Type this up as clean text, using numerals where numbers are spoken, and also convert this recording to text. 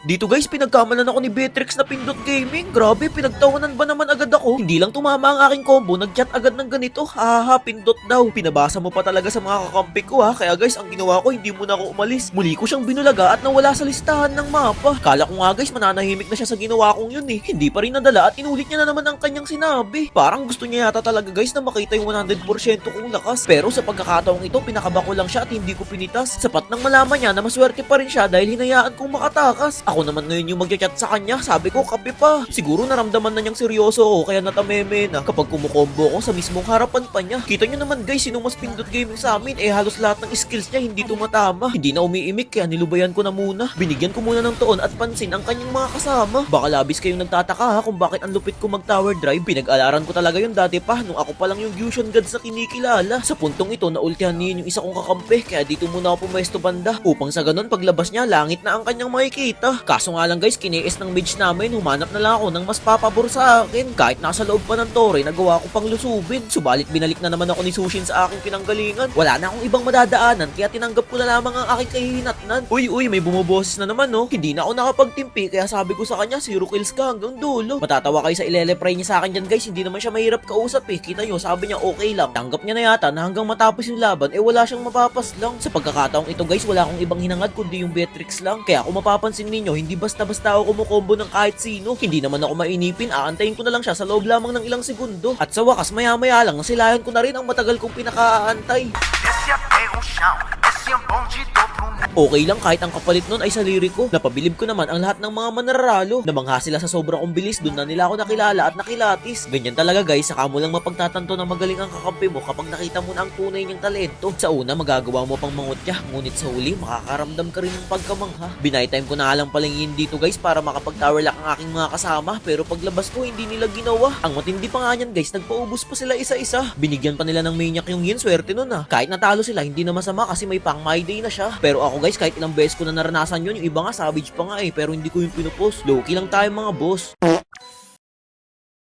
Dito guys, pinagkamalan ako ni Beatrix na pindot gaming. Grabe, pinagtawanan ba naman agad ako? Hindi lang tumama ang aking combo, nag-chat agad ng ganito. Haha, pindot daw. Pinabasa mo pa talaga sa mga kakampi ko ha. Kaya guys, ang ginawa ko, hindi muna ako umalis. Muli ko siyang binulaga at nawala sa listahan ng mapa. Kala ko nga guys, mananahimik na siya sa ginawa kong yun eh. Hindi pa rin nadala at inulit niya na naman ang kanyang sinabi. Parang gusto niya yata talaga guys na makita yung 100% kong lakas. Pero sa pagkakataong ito, pinakaba ko lang siya at hindi ko pinitas. Sapat nang malaman niya na maswerte pa rin siya dahil hinayaan kong makatakas. Ako naman ngayon yung magchat sa kanya, sabi ko kape pa. Siguro naramdaman na niyang seryoso ako kaya natameme na kapag kumukombo ko sa mismong harapan pa niya. Kita niyo naman guys, sino mas pindot gaming sa amin halos lahat ng skills niya hindi tumatama. Hindi na umiimik kaya nilubayan ko na muna. Binigyan ko muna ng tuon at pansin ang kanyang mga kasama. Baka labis kayong nagtataka ha kung bakit ang lupit ko mag tower drive. Pinag-alaran ko talaga yun dati pa nung ako pa lang yung Fusion God sa kinikilala. Sa puntong ito naultihan niya yung isa kong kakampi kaya dito muna ako pumesto banda upang sa ganun paglabas niya langit na ang kanyang makikita. Kaso nga lang guys, kiniis ng mage namin, humanap na lang ako ng mas papabor sa akin. Kahit nasa loob pa ng tore, nagawa ko pang lusubin. Subalit binalik na naman ako ni Sushin sa aking pinanggalingan. Wala na akong ibang madadaanan, kaya tinanggap ko na lamang ang aking kahihinatnan. Uy, may bumoboses na naman no. Hindi na ako nakapagtimpi, kaya sabi ko sa kanya, 0 kills ka hanggang dulo. Matatawa kayo sa ilele-pray niya sa akin dyan guys, hindi naman siya mahirap kausap eh. Kita nyo, sabi niya okay lang. Tanggap niya na yata na hanggang matapos yung laban, wala siyang mapapas lang. Sa pagkakataong ito guys, wala akong ibang hinangad kundi yung Beatrix lang. Kaya kung mapapansin ninyo, hindi basta-basta ako kumukombo ng kahit sino. Hindi naman ako mainipin, aantayin ko na lang siya sa loob lamang ng ilang segundo. At sa wakas, maya-maya lang, nasilayan ko na rin ang matagal kong pinaka-aantay. Okay lang kahit ang kapalit nun ay saliri ko. Napabilib ko naman ang lahat ng mga manararalo. Namangha sila sa sobrang kong bilis, doon na nila ako nakilala at nakilatis. Ganyan talaga guys, saka mo lang mapagtatanto na magaling ang kakampi mo kapag nakita mo na ang tunay niyang talento. Sa una, magagawa mo pang mangutya, ngunit sa huli, makakaramdam ka rin ng pagkamangha. Binaytime ko na lang palingin dito guys para makapag-tower lock ang aking mga kasama, pero paglabas ko hindi nila ginawa. Ang matindi pa nga niyan guys, nagpaubos pa sila isa-isa. Binigyan pa nila ng maniac yung yin, swerte nun ah. Kahit natalo sila, hindi na masama kasi may pang my day na siya. Pero ako guys, kahit ilang beses ko na naranasan yun, yung iba nga savage pa nga eh, pero hindi ko yung pinupost. Low-key lang tayo mga boss.